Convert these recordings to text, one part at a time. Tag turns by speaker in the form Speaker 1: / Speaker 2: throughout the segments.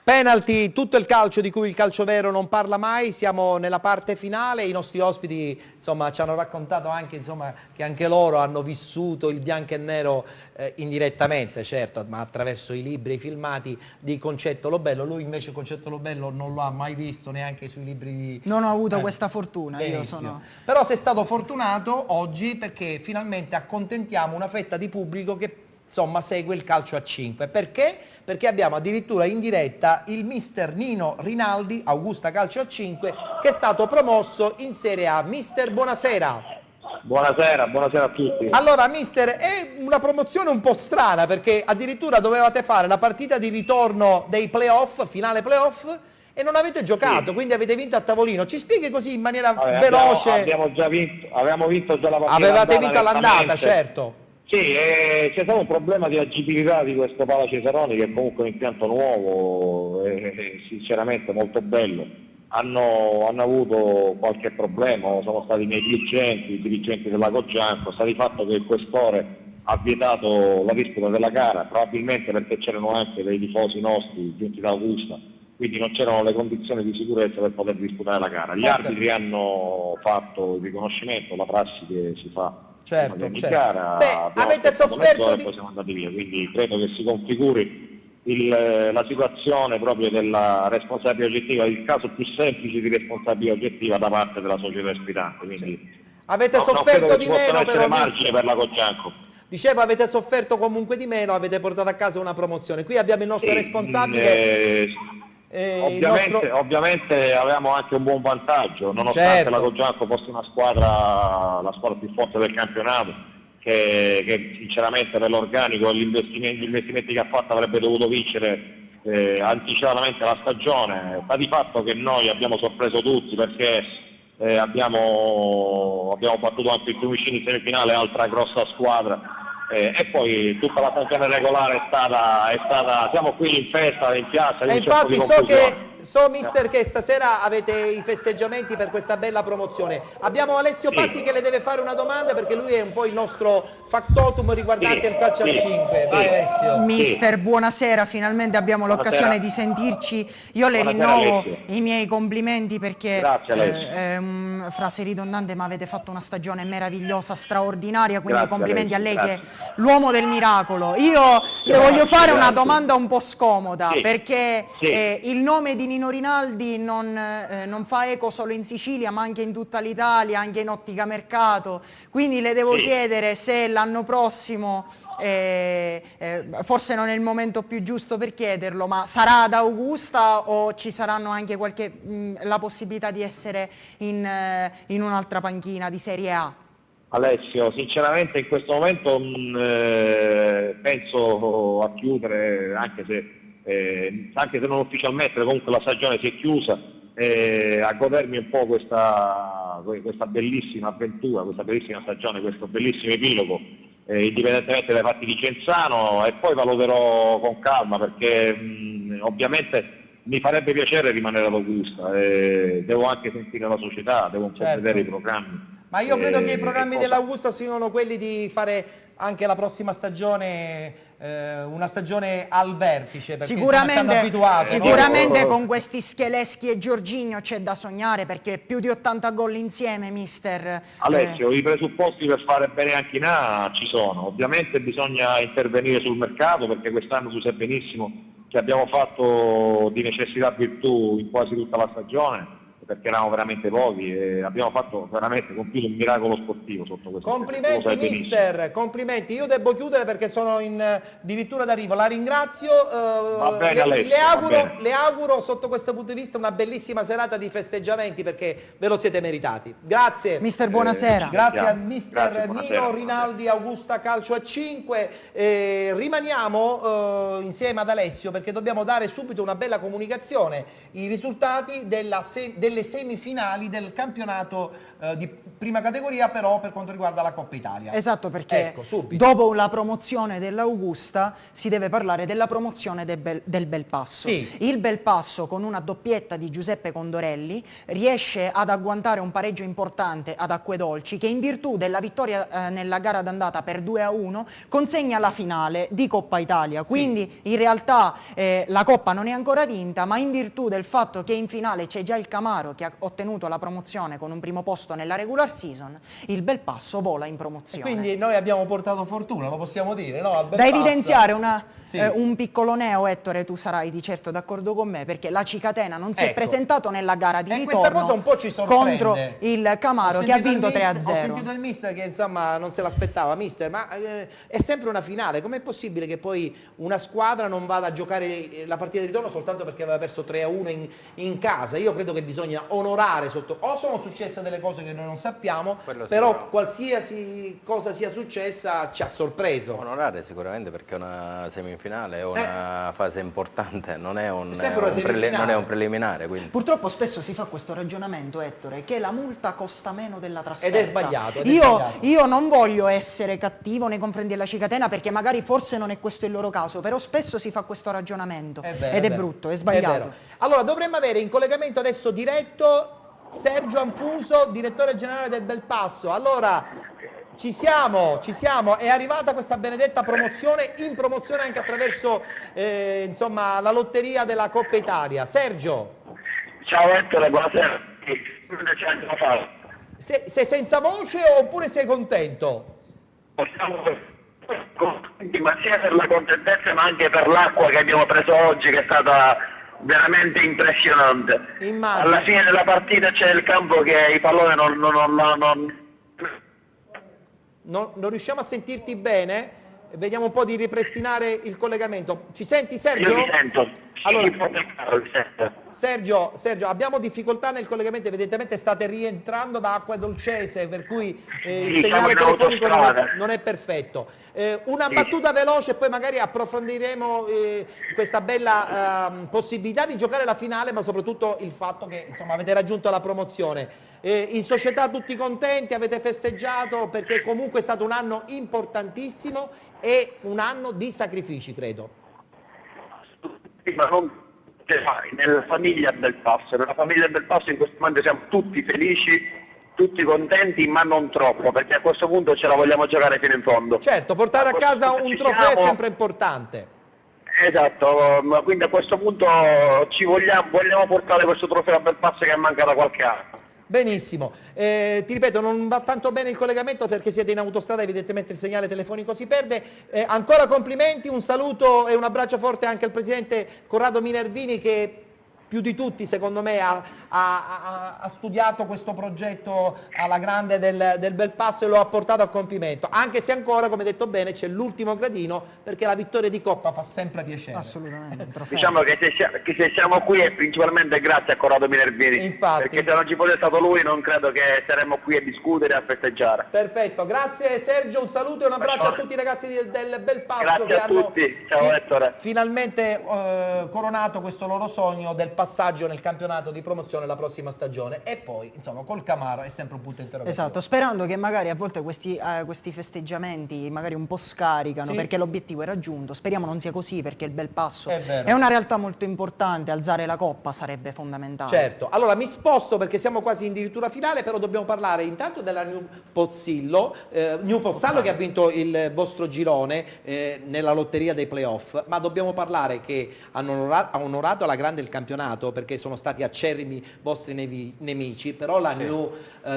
Speaker 1: Penalty, tutto il calcio di cui il calcio vero non parla mai, siamo nella parte finale, i nostri ospiti insomma, ci hanno raccontato anche insomma, che anche loro hanno vissuto il bianco e nero indirettamente, certo, ma attraverso i libri e i filmati di Concetto Lobello. Lui invece Concetto Lobello non lo ha mai visto neanche sui libri di...
Speaker 2: Non ho avuto questa fortuna, io
Speaker 1: benissimo.
Speaker 2: sono...
Speaker 1: Però sei stato fortunato oggi perché finalmente accontentiamo una fetta di pubblico che insomma segue il calcio a 5. Perché? Perché abbiamo addirittura in diretta il mister Nino Rinaldi, Augusta Calcio a 5, che è stato promosso in Serie A. Mister, buonasera.
Speaker 3: Buonasera, buonasera a tutti.
Speaker 1: Allora, mister, è una promozione un po' strana perché addirittura dovevate fare la partita di ritorno dei playoff, finale playoff, e non avete giocato,
Speaker 3: Sì.
Speaker 1: quindi avete vinto a tavolino. Ci spieghi così in maniera veloce?
Speaker 3: Abbiamo già vinto, avevamo vinto già la partita.
Speaker 1: Avevate vinto l'andata,
Speaker 3: nettamente.
Speaker 1: certo.
Speaker 3: Sì, c'è stato un problema di agibilità di questo Pala Cesaroni, che è comunque un impianto nuovo e sinceramente molto bello. Hanno avuto qualche problema, sono stati i miei dirigenti, i dirigenti della Cogianco, sta di fatto che il questore ha vietato la disputa della gara, probabilmente perché c'erano anche dei tifosi nostri giunti da Augusta, quindi non c'erano le condizioni di sicurezza per poter disputare la gara. Gli arbitri hanno fatto il riconoscimento, la prassi che si fa
Speaker 1: Certo,
Speaker 3: prima di
Speaker 1: certo.
Speaker 3: gara,
Speaker 1: Beh,
Speaker 3: abbiamo
Speaker 1: avete
Speaker 3: aspettato
Speaker 1: sofferto
Speaker 3: mezz'ora
Speaker 1: di...
Speaker 3: e poi siamo andati via, quindi credo che si configuri la situazione proprio della responsabilità oggettiva, il caso più semplice di responsabilità oggettiva da parte della società ospitante, quindi
Speaker 1: Avete
Speaker 3: non credo
Speaker 1: sofferto
Speaker 3: che
Speaker 1: di
Speaker 3: ci possano
Speaker 1: meno,
Speaker 3: essere
Speaker 1: però,
Speaker 3: margini per la Cogianco.
Speaker 1: dicevo, avete sofferto comunque di meno, avete portato a casa una promozione. Qui abbiamo il nostro
Speaker 3: Sì,
Speaker 1: responsabile, il nostro...
Speaker 3: ovviamente avevamo anche un buon vantaggio, nonostante
Speaker 1: Certo.
Speaker 3: la Cogianco fosse una squadra, la squadra più forte del campionato, che sinceramente per l'organico e gli investimenti che ha fatto avrebbe dovuto vincere anticipatamente la stagione. Sta di fatto che noi abbiamo sorpreso tutti perché abbiamo battuto anche il Fiumicino in semifinale, altra grossa squadra. E poi tutta la stagione regolare è stata, siamo qui in festa, in piazza,
Speaker 1: E
Speaker 3: quindi c'è un po' di
Speaker 1: infatti
Speaker 3: confusione.
Speaker 1: so mister che stasera avete i festeggiamenti per questa bella promozione. Abbiamo Alessio
Speaker 3: Sì.
Speaker 1: Patti che le deve fare una domanda perché lui è un po' il nostro factotum riguardante il calcio a 5. Vai Alessio.
Speaker 2: Mister, buonasera, finalmente abbiamo l'occasione di sentirci. Io le
Speaker 3: Buonasera,
Speaker 2: rinnovo
Speaker 3: Alessio.
Speaker 2: i miei complimenti perché,
Speaker 3: Grazie, Alessio.
Speaker 2: frase ridondante, ma avete fatto una stagione meravigliosa, straordinaria, quindi
Speaker 3: Grazie,
Speaker 2: complimenti
Speaker 3: Alessio,
Speaker 2: a lei che
Speaker 3: grazie.
Speaker 2: è l'uomo del miracolo. Io le voglio fare una domanda un po' scomoda
Speaker 3: Sì.
Speaker 2: perché
Speaker 3: Sì.
Speaker 2: il nome di Nino Rinaldi non fa eco solo in Sicilia ma anche in tutta l'Italia, anche in Ottica Mercato, quindi le devo
Speaker 3: Sì.
Speaker 2: chiedere se l'anno prossimo, forse non è il momento più giusto per chiederlo, ma sarà ad Augusta o ci saranno anche la possibilità di essere in un'altra panchina di Serie A?
Speaker 3: Alessio, sinceramente in questo momento penso a chiudere, anche se non ufficialmente, comunque la stagione si è chiusa, a godermi un po' questa bellissima avventura, questa bellissima stagione, questo bellissimo epilogo, indipendentemente dai fatti di Cenzano, e poi valuterò con calma perché ovviamente mi farebbe piacere rimanere ad Augusta, devo anche sentire la società, devo un po'
Speaker 1: Certo.
Speaker 3: vedere i programmi.
Speaker 1: Ma io credo che i programmi
Speaker 3: cosa-
Speaker 1: dell'Augusta siano quelli di fare anche la prossima stagione, una stagione al vertice, perché insomma, ci hanno abituato, no?
Speaker 2: Sicuramente con questi Scheleschi e Giorginio c'è da sognare perché più di 80 gol insieme, mister.
Speaker 3: Alessio, i presupposti per fare bene anche in A ci sono, ovviamente bisogna intervenire sul mercato perché quest'anno tu sai benissimo che abbiamo fatto di necessità virtù in quasi tutta la stagione perché eravamo veramente pochi e abbiamo fatto veramente compiuto un miracolo sportivo sotto questo aspetto, tu lo
Speaker 1: Complimenti
Speaker 3: sai benissimo.
Speaker 1: mister, complimenti. Io devo chiudere perché sono addirittura d'arrivo. La ringrazio.
Speaker 3: Va bene, Alessio, va bene.
Speaker 1: Le auguro sotto questo punto di vista una bellissima serata di festeggiamenti perché ve lo siete meritati. Grazie.
Speaker 2: Mister, buonasera.
Speaker 1: Grazie a
Speaker 3: Grazie,
Speaker 1: mister
Speaker 3: buonasera,
Speaker 1: Nino Rinaldi, Augusta Calcio a 5. Rimaniamo insieme ad Alessio perché dobbiamo dare subito una bella comunicazione, i risultati delle le semifinali del campionato di prima categoria, però per quanto riguarda la Coppa Italia.
Speaker 2: Esatto, perché
Speaker 1: Ecco, subito.
Speaker 2: dopo la promozione dell'Augusta si deve parlare della promozione del Belpasso.
Speaker 1: Sì.
Speaker 2: Il Belpasso, con una doppietta di Giuseppe Condorelli, riesce ad agguantare un pareggio importante ad Acquedolci, che in virtù della vittoria nella gara d'andata per 2-1 consegna la finale di Coppa Italia. Quindi in realtà la Coppa non è ancora vinta, ma in virtù del fatto che in finale c'è già il Camaro che ha ottenuto la promozione con un primo posto nella regular season, il Belpasso vola in
Speaker 1: E
Speaker 2: promozione.
Speaker 1: quindi noi abbiamo portato fortuna, lo possiamo dire, no? Al
Speaker 2: Da
Speaker 1: Belpasso.
Speaker 2: evidenziare
Speaker 1: Sì.
Speaker 2: un piccolo neo, Ettore, tu sarai di certo d'accordo con me, perché la Cicatena non si è
Speaker 1: Ecco.
Speaker 2: presentato nella gara di
Speaker 1: E
Speaker 2: ritorno
Speaker 1: questa cosa un po' ci sorprende.
Speaker 2: contro il Camaro
Speaker 1: Ho
Speaker 2: che ha
Speaker 1: sentito
Speaker 2: vinto
Speaker 1: il mister-
Speaker 2: 3-0.
Speaker 1: Ho sentito il mister che insomma non se l'aspettava, mister, ma è sempre una finale, com'è possibile che poi una squadra non vada a giocare la partita di ritorno soltanto perché aveva perso 3-1 in casa? Io credo che bisogna onorare o sono successe delle cose che noi non sappiamo,
Speaker 4: Quello
Speaker 1: però
Speaker 4: sicuro.
Speaker 1: qualsiasi cosa sia successa ci ha sorpreso.
Speaker 4: Onorare sicuramente, perché è una semifinale, è una fase importante, non è un,
Speaker 1: È sempre una semifinale.
Speaker 4: non è un preliminare. Quindi.
Speaker 2: Purtroppo spesso si fa questo ragionamento, Ettore, che la multa costa meno della trasferta.
Speaker 1: Ed è sbagliato, ed è
Speaker 2: io,
Speaker 1: sbagliato.
Speaker 2: io non voglio essere cattivo nei confronti della Cicatena, perché magari forse non è questo il loro caso, però spesso si fa questo ragionamento
Speaker 1: vero,
Speaker 2: ed è
Speaker 1: vero.
Speaker 2: brutto, è sbagliato.
Speaker 1: vero. Allora dovremmo avere in collegamento adesso diretto Sergio Ampuso, direttore generale del Belpasso. Allora, ci siamo, è arrivata questa benedetta promozione, in promozione anche attraverso insomma, la lotteria della Coppa Italia. Sergio,
Speaker 3: Ciao Ettore, buonasera. Cosa c'è da fare?
Speaker 1: sei senza voce oppure sei contento?
Speaker 3: Possiamo contenti, ma sia per la contentezza ma anche per l'acqua che abbiamo preso oggi, che è stata veramente impressionante.
Speaker 1: Immagino.
Speaker 3: Alla fine della partita c'è il campo che i palloni
Speaker 1: Non riusciamo a sentirti bene? Vediamo un po' di ripristinare il collegamento. Ci senti Sergio?
Speaker 3: Io mi sento.
Speaker 1: Allora,
Speaker 3: Mi sento.
Speaker 1: Sergio, abbiamo difficoltà nel collegamento, evidentemente state rientrando da Acqua Dolcese, per cui il
Speaker 3: Sì, siamo
Speaker 1: segnale
Speaker 3: in
Speaker 1: telefonico
Speaker 3: autostrada.
Speaker 1: non è perfetto. Una
Speaker 3: Sì.
Speaker 1: battuta veloce e poi magari approfondiremo questa bella possibilità di giocare la finale, ma soprattutto il fatto che insomma, avete raggiunto la promozione. In società tutti contenti, avete festeggiato perché comunque è stato un anno importantissimo e un anno di sacrifici, credo.
Speaker 3: Sì, ma non nella famiglia del Passo. Nella famiglia del Passo in questo momento siamo tutti felici, tutti contenti, ma non troppo, perché a questo punto ce la vogliamo giocare fino in fondo.
Speaker 1: Certo, portare a
Speaker 3: questo
Speaker 1: casa
Speaker 3: punto
Speaker 1: un
Speaker 3: ci
Speaker 1: trofeo è
Speaker 3: siamo.
Speaker 1: sempre importante.
Speaker 3: Esatto, quindi a questo punto vogliamo portare questo trofeo a Belpasso che manca da qualche anno.
Speaker 1: Benissimo, ti ripeto non va tanto bene il collegamento perché siete in autostrada, evidentemente il segnale telefonico si perde, ancora complimenti, un saluto e un abbraccio forte anche al presidente Corrado Minervini che più di tutti secondo me ha studiato questo progetto alla grande del Belpasso e lo ha portato a compimento, anche se ancora come detto bene c'è l'ultimo gradino perché la vittoria di Coppa fa sempre piacere.
Speaker 2: Assolutamente, un trofeo.
Speaker 3: Diciamo che se siamo qui è principalmente grazie a Corrado Minervini,
Speaker 1: Infatti.
Speaker 3: perché se non ci fosse stato lui non credo che saremmo qui a discutere e a festeggiare.
Speaker 1: Perfetto, grazie Sergio, un saluto e un abbraccio a
Speaker 3: Ciao.
Speaker 1: tutti i ragazzi del Belpasso
Speaker 3: Grazie
Speaker 1: che
Speaker 3: a
Speaker 1: hanno
Speaker 3: tutti. Ciao, Ettore.
Speaker 1: finalmente coronato questo loro sogno del passaggio nel campionato di promozione la prossima stagione e poi insomma col Camaro è sempre un punto interrogativo.
Speaker 2: Esatto, sperando che magari a volte questi festeggiamenti magari un po' scaricano
Speaker 1: Sì.
Speaker 2: perché l'obiettivo è raggiunto, speriamo non sia così perché il Belpasso
Speaker 1: È vero.
Speaker 2: è una realtà molto importante, alzare la coppa sarebbe fondamentale.
Speaker 1: Certo, allora mi sposto perché siamo quasi in dirittura finale, però dobbiamo parlare intanto della New Pozzillo che ha vinto il vostro girone nella lotteria dei playoff, ma dobbiamo parlare che ha onorato alla grande il campionato perché sono stati acerrimi vostri nemici, però la New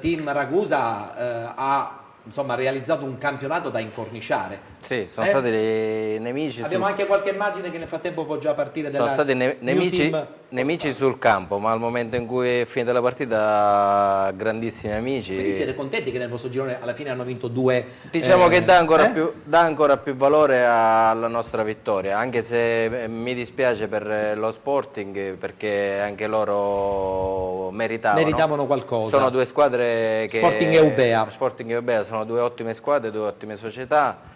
Speaker 1: Team Ragusa ha insomma realizzato un campionato da incorniciare.
Speaker 4: Sì, sono stati dei nemici.
Speaker 1: Abbiamo anche qualche immagine che nel frattempo può già partire
Speaker 4: Sono
Speaker 1: dalla
Speaker 4: stati
Speaker 1: New
Speaker 4: nemici,
Speaker 1: Team.
Speaker 4: nemici sul campo, ma al momento in cui è finita la partita, grandissimi
Speaker 1: Quindi
Speaker 4: amici.
Speaker 1: siete contenti che nel vostro girone alla fine hanno vinto due?
Speaker 4: Diciamo che dà ancora più valore alla nostra vittoria, anche se mi dispiace per lo Sporting perché anche loro meritavano
Speaker 1: qualcosa.
Speaker 4: Sono due squadre che...
Speaker 1: Sporting e Ubea.
Speaker 4: Sporting e Ubea sono due ottime squadre, due ottime società.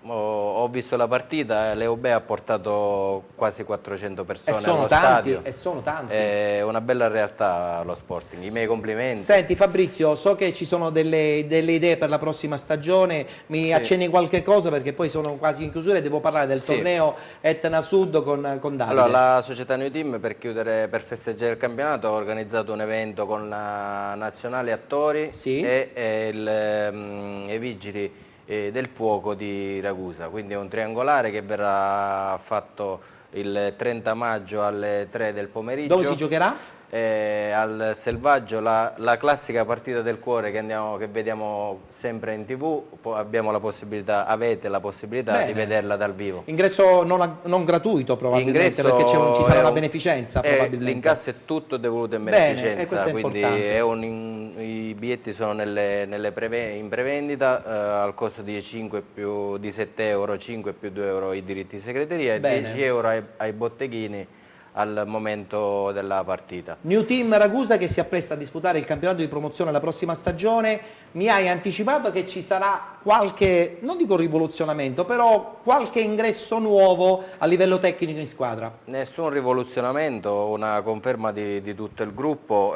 Speaker 4: Ho visto la partita, l'Eubé ha portato quasi 400 persone
Speaker 1: sono
Speaker 4: allo
Speaker 1: tanti,
Speaker 4: stadio.
Speaker 1: e sono tanti.
Speaker 4: È una bella realtà lo Sporting, i miei complimenti.
Speaker 1: Senti Fabrizio, so che ci sono delle idee per la prossima stagione, mi
Speaker 4: Sì.
Speaker 1: accenni qualche cosa perché poi sono quasi in chiusura e devo parlare del
Speaker 4: Sì.
Speaker 1: torneo Etna Sud con Davide.
Speaker 4: Allora, la società New Team per festeggiare il campionato ha organizzato un evento con la nazionale attori
Speaker 1: Sì.
Speaker 4: e i vigili del fuoco di Ragusa, quindi è un triangolare che verrà fatto il 30 maggio alle 3 del pomeriggio.
Speaker 1: Dove si giocherà?
Speaker 4: Al Selvaggio, la classica partita del cuore che vediamo sempre in TV, avete la possibilità
Speaker 1: Bene.
Speaker 4: di vederla dal vivo.
Speaker 1: Ingresso non gratuito probabilmente, perché ci sarà una beneficenza probabilmente.
Speaker 4: L'incasso è tutto devoluto in
Speaker 1: Bene,
Speaker 4: beneficenza,
Speaker 1: e questo è
Speaker 4: quindi
Speaker 1: importante.
Speaker 4: i biglietti sono in prevendita al costo di 5 più di 7 euro, 5 più 2 euro i diritti di segreteria e
Speaker 1: Bene.
Speaker 4: 10 euro ai botteghini al momento della partita.
Speaker 1: New Team Ragusa che si appresta a disputare il campionato di promozione la prossima stagione. Mi hai anticipato che ci sarà qualche, non dico rivoluzionamento, però qualche ingresso nuovo a livello tecnico in squadra.
Speaker 4: Nessun rivoluzionamento, una conferma di tutto il gruppo,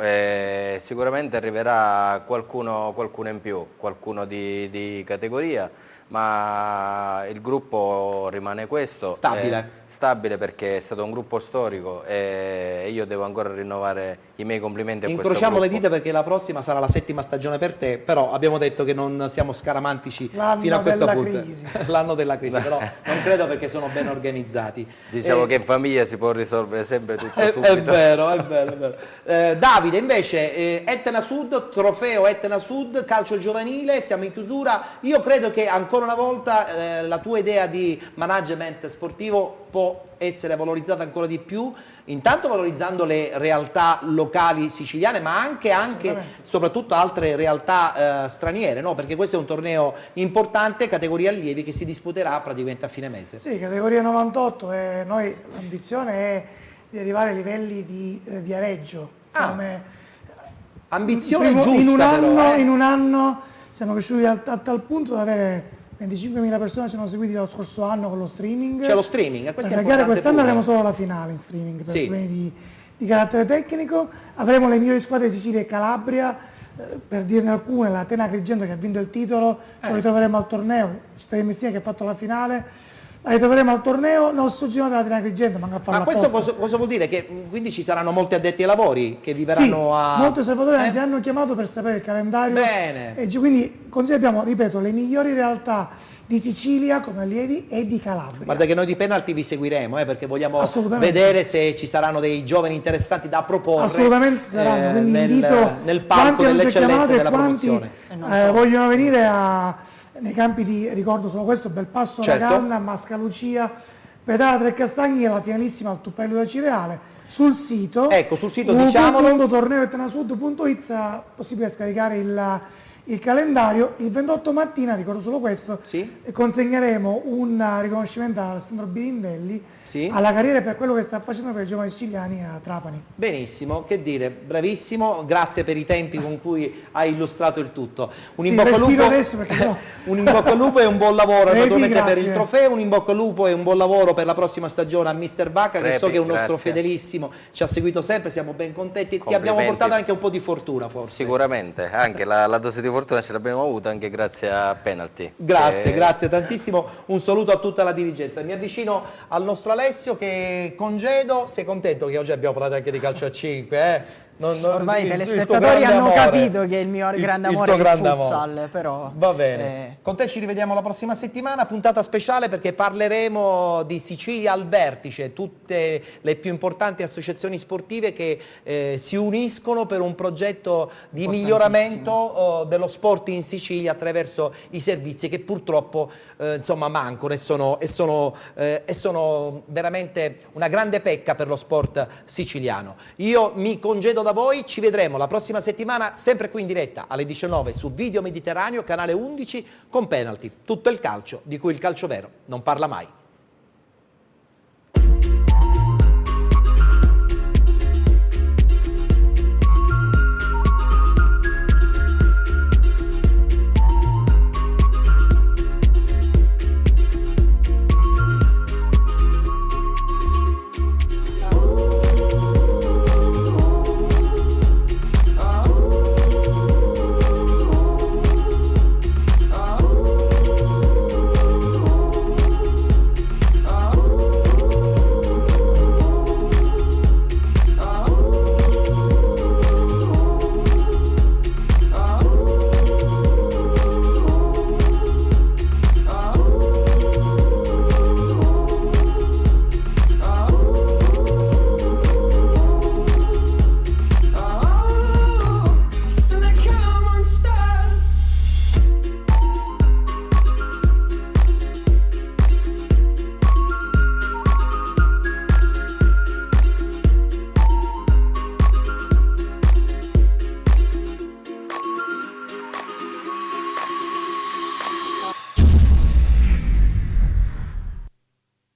Speaker 4: sicuramente arriverà qualcuno in più, qualcuno di categoria, ma il gruppo rimane questo.
Speaker 1: Stabile.
Speaker 4: Stabile perché è stato un gruppo storico e io devo ancora rinnovare i miei complimenti a questo
Speaker 1: Incrociamo le
Speaker 4: gruppo.
Speaker 1: dita perché la prossima sarà la 7ª stagione per te, però abbiamo detto che non siamo scaramantici
Speaker 5: L'anno
Speaker 1: fino a questo
Speaker 5: della
Speaker 1: punto.
Speaker 5: crisi.
Speaker 1: L'anno della crisi, però non credo perché sono ben organizzati.
Speaker 4: Diciamo che in famiglia si può risolvere sempre tutto
Speaker 1: È
Speaker 4: subito.
Speaker 1: vero, è vero, è vero. Davide, invece, Etna Sud, trofeo Etna Sud, calcio giovanile, siamo in chiusura. Io credo che ancora una volta la tua idea di management sportivo può essere valorizzata ancora di più, intanto valorizzando le realtà locali siciliane, ma anche soprattutto altre realtà straniere, no? Perché questo è un torneo importante, categoria allievi, che si disputerà praticamente a fine mese.
Speaker 5: Sì, categoria 98 e noi l'ambizione è di arrivare ai livelli di Viareggio.
Speaker 1: Ah,
Speaker 5: Come
Speaker 1: ambizione
Speaker 5: primo-
Speaker 1: giusta
Speaker 5: in un anno,
Speaker 1: però,
Speaker 5: in un anno siamo cresciuti a tal punto da avere 25.000 persone ci hanno seguiti lo scorso anno con lo streaming.
Speaker 1: c'è lo streaming, e questo è
Speaker 5: Le gare
Speaker 1: importante
Speaker 5: quest'anno
Speaker 1: pure.
Speaker 5: avremo solo la finale in streaming per
Speaker 1: Sì.
Speaker 5: problemi di carattere tecnico. Avremo le migliori squadre di Sicilia e Calabria, per dirne alcune, la Atena Agrigento che ha vinto il titolo, ce lo ritroveremo al torneo, Città di Messina che ha fatto la finale, la ritroveremo al torneo, non sto girando la Atena Agrigento, manca a farla
Speaker 1: Ma questo
Speaker 5: apposta.
Speaker 1: cosa vuol dire? Che quindi ci saranno molti addetti ai lavori che vi verranno a...
Speaker 5: Molti osservatori ci hanno chiamato per sapere il calendario.
Speaker 1: Bene.
Speaker 5: E quindi consideriamo, ripeto, le migliori realtà di Sicilia come allievi e di Calabria.
Speaker 1: Guarda che noi di penalty vi seguiremo, perché vogliamo
Speaker 5: Assolutamente.
Speaker 1: vedere se ci saranno dei giovani interessanti da proporre
Speaker 5: Assolutamente ci saranno, quindi invito
Speaker 1: nel palco
Speaker 5: quanti non ci
Speaker 1: dell'eccellenza
Speaker 5: chiamate e
Speaker 1: della
Speaker 5: quanti
Speaker 1: promozione.
Speaker 5: vogliono venire nei campi di, ricordo solo questo, Belpasso,
Speaker 1: Certo.
Speaker 5: Raganna, Mascalucia, Pedana Tre Castagni e la finalissima al Tuppello del Cireale. Sul sito,
Speaker 1: Ecco, sul sito, diciamolo.
Speaker 5: torneoetnasud.it sarà possibile scaricare il calendario. Il 28 mattina, ricordo solo questo,
Speaker 1: Sì.
Speaker 5: consegneremo un riconoscimento a Alessandro Birindelli
Speaker 1: Sì.
Speaker 5: alla carriera per quello che sta facendo per i giovani siciliani a Trapani.
Speaker 1: Benissimo, che dire, bravissimo, grazie per i tempi con cui hai illustrato il tutto. Un in
Speaker 5: Sì,
Speaker 1: bocca al
Speaker 5: respiro
Speaker 1: lupo,
Speaker 5: adesso perché no.
Speaker 1: un in bocca al lupo e un buon lavoro
Speaker 5: Repi,
Speaker 1: naturalmente per il
Speaker 5: grazie.
Speaker 1: trofeo, un in bocca al lupo e un buon lavoro per la prossima stagione a Mister Bacca, che
Speaker 4: Repi,
Speaker 1: so che è un nostro
Speaker 4: grazie.
Speaker 1: fedelissimo, ci ha seguito sempre, siamo ben contenti, ti abbiamo
Speaker 4: Complimenti.
Speaker 1: portato anche un po' di fortuna forse.
Speaker 4: Sicuramente, anche la dose di fortuna ce l'abbiamo avuta anche grazie a penalty.
Speaker 1: Grazie,
Speaker 4: Eh,
Speaker 1: grazie tantissimo, un saluto a tutta la dirigenza. Mi avvicino al nostro Alessio che congedo, sei contento che oggi abbiamo parlato anche di calcio a 5, eh?
Speaker 2: Ormai i
Speaker 1: il tuo
Speaker 2: telespettatori
Speaker 1: grande
Speaker 2: hanno
Speaker 1: amore.
Speaker 2: capito che il mio grande amore
Speaker 1: tuo
Speaker 2: è il
Speaker 1: grande
Speaker 2: futsal,
Speaker 1: amore.
Speaker 2: però...
Speaker 1: Va bene, con te ci rivediamo la prossima settimana, puntata speciale perché parleremo di Sicilia al vertice, tutte le più importanti associazioni sportive che si uniscono per un progetto di miglioramento dello sport in Sicilia attraverso i servizi che purtroppo insomma mancano e sono veramente una grande pecca per lo sport siciliano. Io mi congedo da voi, ci vedremo la prossima settimana sempre qui in diretta alle 19 su Video Mediterraneo, canale 11 con Penalty, tutto il calcio di cui il calcio vero non parla mai.